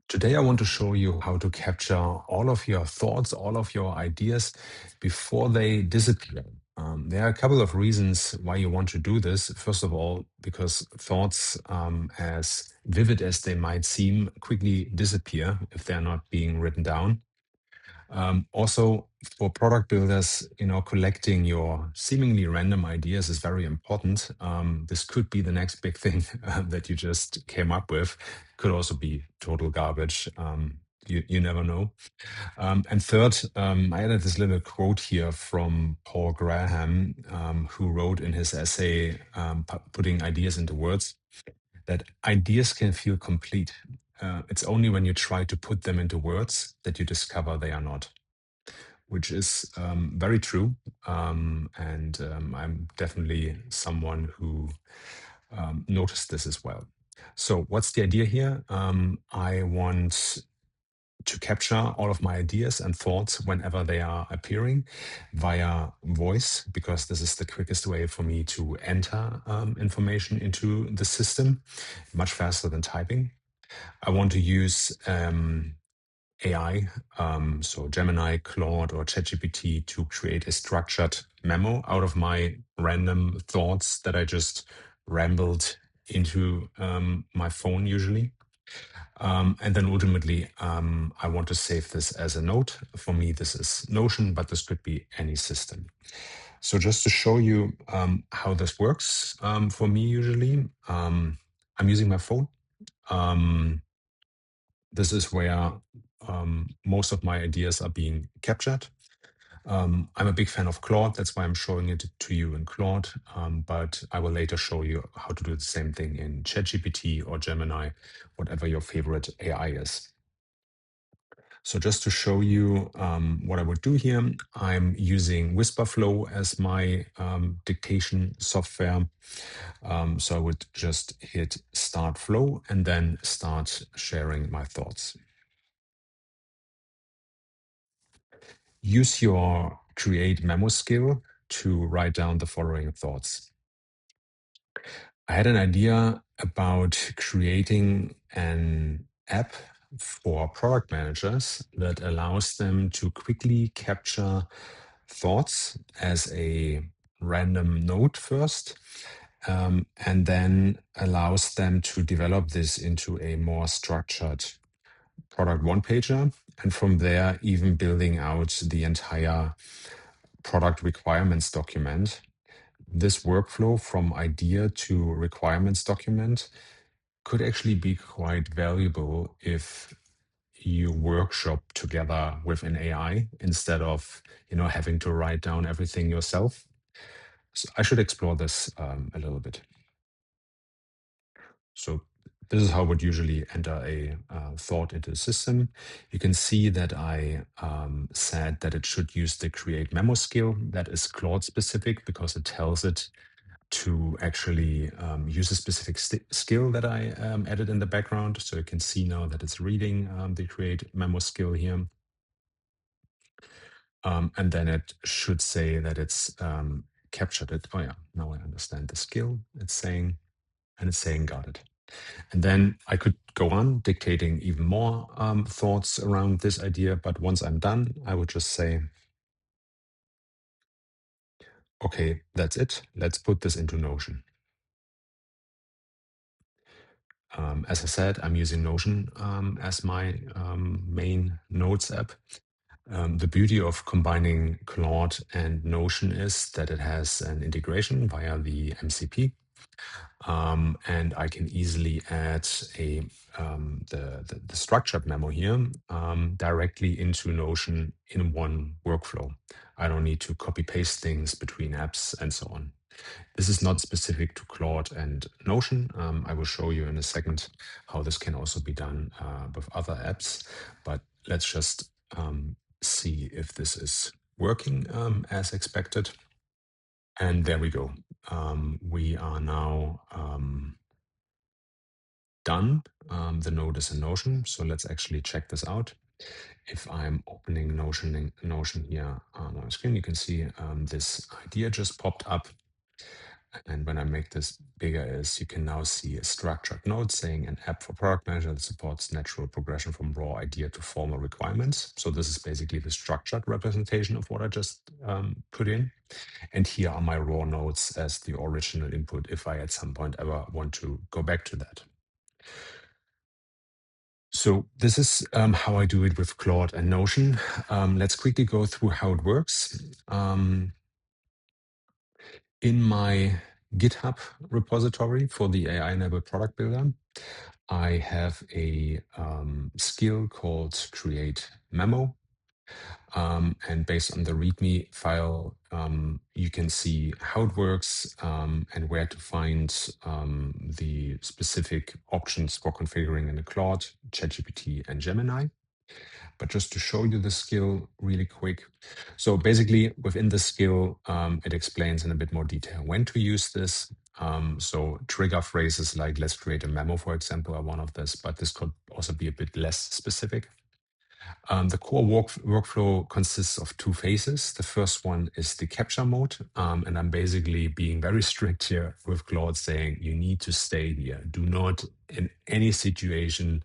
Today, I want to show you how to capture all of your thoughts, all of your ideas before they disappear. There are a couple of reasons why you want to do this. First of all, because thoughts, as vivid as they might seem, quickly disappear if they're not being written down. Also, for product builders, collecting your seemingly random ideas is very important. This could be the next big thing that you just came up with. Could also be total garbage. You never know. And third, I added this little quote here from Paul Graham, who wrote in his essay, Putting Ideas into Words, that ideas can feel complete. It's only when you try to put them into words that you discover they are not, which is very true. And I'm definitely someone who noticed this as well. So, what's the idea here? I want to capture all of my ideas and thoughts whenever they are appearing via voice, because this is the quickest way for me to enter information into the system, much faster than typing. I want to use AI, so Gemini, Claude, or ChatGPT, to create a structured memo out of my random thoughts that I just rambled into my phone usually. And then ultimately, I want to save this as a note. For me, this is Notion, but this could be any system. So just to show you how this works for me usually, I'm using my phone. This is where most of my ideas are being captured. I'm a big fan of Claude. That's why I'm showing it to you in Claude. But I will later show you how to do the same thing in ChatGPT or Gemini, whatever your favorite AI is. So just to show you what I would do here, I'm using Whisperflow as my dictation software. So I would just hit Start Flow and then start sharing my thoughts. Use your Create Memo skill to write down the following thoughts. I had an idea about creating an app for product managers that allows them to quickly capture thoughts as a random note first, and then allows them to develop this into a more structured product one pager. And from there, even building out the entire product requirements document. This workflow from idea to requirements document could actually be quite valuable if you workshop together with an AI instead of having to write down everything yourself. So I should explore this a little bit. So this is how I would usually enter a thought into the system. You can see that I said that it should use the create memo skill. That is Claude specific because it tells it to actually use a specific skill that I added in the background. So you can see now that it's reading the create memo skill here. And then it should say that it's captured it. Oh yeah, now I understand the skill. It's saying got it. And then I could go on dictating even more thoughts around this idea. But once I'm done, I would just say, okay, that's it. Let's put this into Notion. As I said, I'm using Notion as my main notes app. The beauty of combining Claude and Notion is that it has an integration via the MCP. And I can easily add the structured memo here directly into Notion in one workflow. I don't need to copy paste things between apps and so on. This is not specific to Claude and Notion. I will show you in a second how this can also be done with other apps. But let's just see if this is working as expected. And there we go. We are now done. The node is in Notion. So let's actually check this out. If I'm opening Notion here on my screen, you can see this idea just popped up. And when I make this bigger is you can now see a structured note saying an app for product manager that supports natural progression from raw idea to formal requirements. So this is basically the structured representation of what I just put in. And here are my raw notes as the original input if I at some point ever want to go back to that. So this is how I do it with Claude and Notion. Let's quickly go through how it works. In my GitHub repository for the AI-enabled product builder, I have a skill called create memo. And based on the README file, you can see how it works and where to find the specific options for configuring in the Claude, ChatGPT, and Gemini. But just to show you the skill really quick. So basically within the skill, it explains in a bit more detail when to use this. So trigger phrases like let's create a memo, for example, are one of this, but this could also be a bit less specific. The core workflow consists of two phases. The first one is the capture mode. And I'm basically being very strict here with Claude saying you need to stay here. Do not in any situation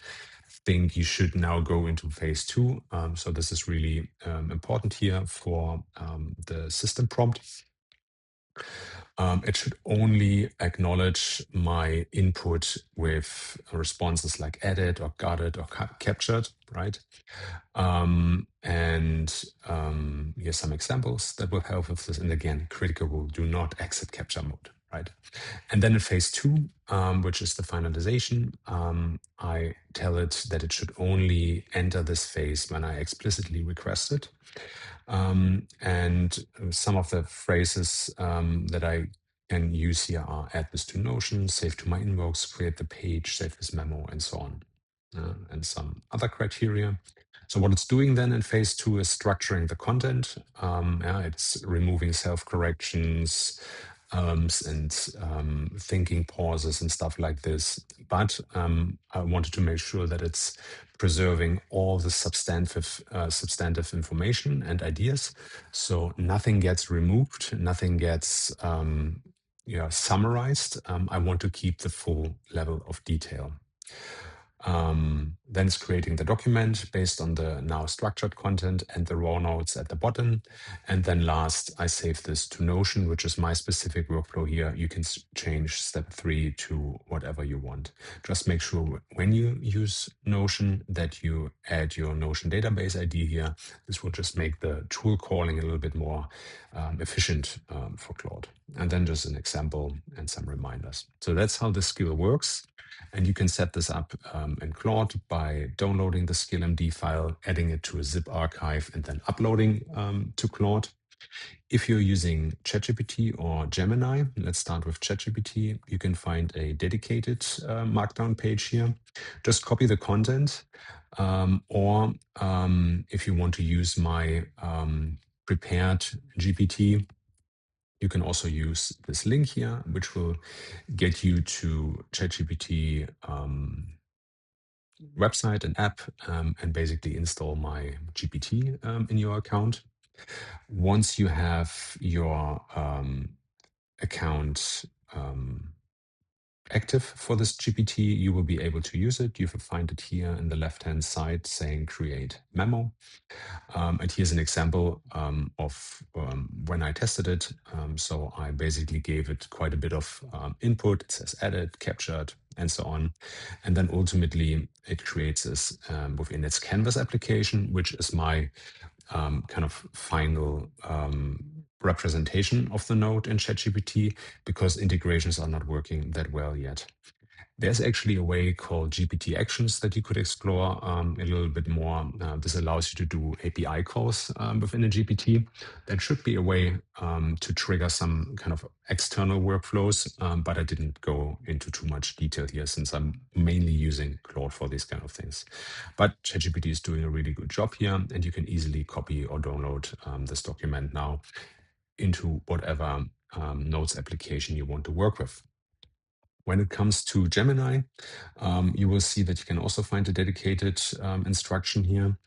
think you should now go into phase two. So this is really important here for the system prompt. It should only acknowledge my input with responses like added or got it or captured, right? Here's some examples that will help with this. And again, critical rule, do not exit capture mode, right? And then in phase two, which is the finalization, I tell it that it should only enter this phase when I explicitly request it. And some of the phrases that I can use here are add this to Notion, save to my inbox, create the page, save this memo, and so on, and some other criteria. So what it's doing then in phase two is structuring the content. It's removing self-corrections and thinking pauses and stuff like this. But I wanted to make sure that it's preserving all the substantive information and ideas. So nothing gets removed, nothing gets summarized. I want to keep the full level of detail. Then it's creating the document based on the now structured content and the raw notes at the bottom. And then last, I save this to Notion, which is my specific workflow here. You can change step 3 to whatever you want. Just make sure when you use Notion that you add your Notion database ID here. This will just make the tool calling a little bit more efficient for Claude. And then just an example and some reminders. So that's how the skill works. And you can set this up in Claude by downloading the skill.md file, adding it to a zip archive, and then uploading to Claude. If you're using ChatGPT or Gemini, let's start with ChatGPT, you can find a dedicated markdown page here. Just copy the content, or if you want to use my prepared GPT, you can also use this link here, which will get you to ChatGPT website and app and basically install my GPT in your account. Once you have your account active for this GPT, you will be able to use it. You will find it here in the left-hand side saying create memo. And here's an example of when I tested it. So I basically gave it quite a bit of input. It says added, captured, and so on. And then ultimately it creates this within its Canvas application, which is my kind of final representation of the node in ChatGPT because integrations are not working that well yet. There's actually a way called GPT Actions that you could explore a little bit more. This allows you to do API calls within a GPT. That should be a way to trigger some kind of external workflows, but I didn't go into too much detail here since I'm mainly using Claude for these kind of things. But ChatGPT is doing a really good job here, and you can easily copy or download this document now into whatever Notes application you want to work with. When it comes to Gemini, you will see that you can also find a dedicated instruction here.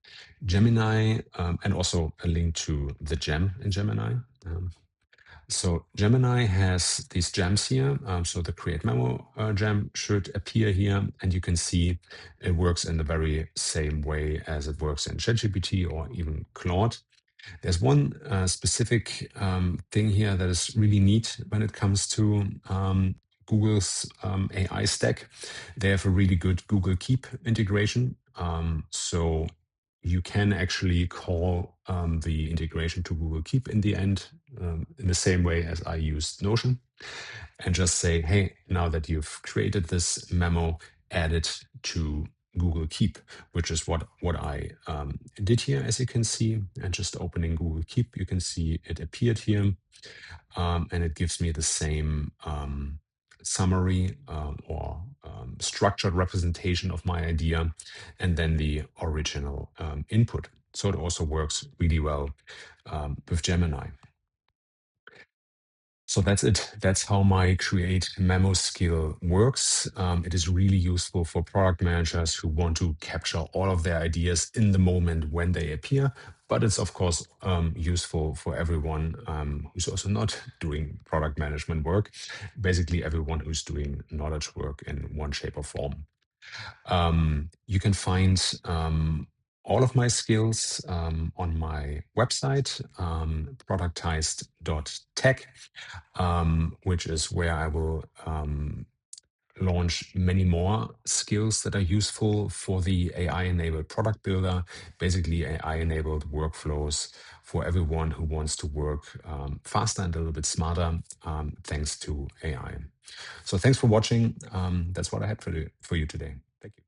Gemini, and also a link to the gem in Gemini. So Gemini has these gems here. So the create memo gem should appear here, and you can see it works in the very same way as it works in ChatGPT or even Claude. There's one specific thing here that is really neat when it comes to Google's AI stack. They have a really good Google Keep integration. So you can actually call the integration to Google Keep in the end in the same way as I used Notion, and just say, hey, now that you've created this memo, add it to Google Keep, which is what I did here, as you can see. And just opening Google Keep, you can see it appeared here, and it gives me the same summary or structured representation of my idea, and then the original input. So it also works really well with Gemini. So that's it. That's how my create memo skill works. It is really useful for product managers who want to capture all of their ideas in the moment when they appear. But it's, of course, useful for everyone who's also not doing product management work, basically, everyone who's doing knowledge work in one shape or form. You can find all of my skills on my website, productized.tech, which is where I will launch many more skills that are useful for the AI-enabled product builder, basically AI-enabled workflows for everyone who wants to work faster and a little bit smarter thanks to AI. So thanks for watching. That's what I had for you today. Thank you.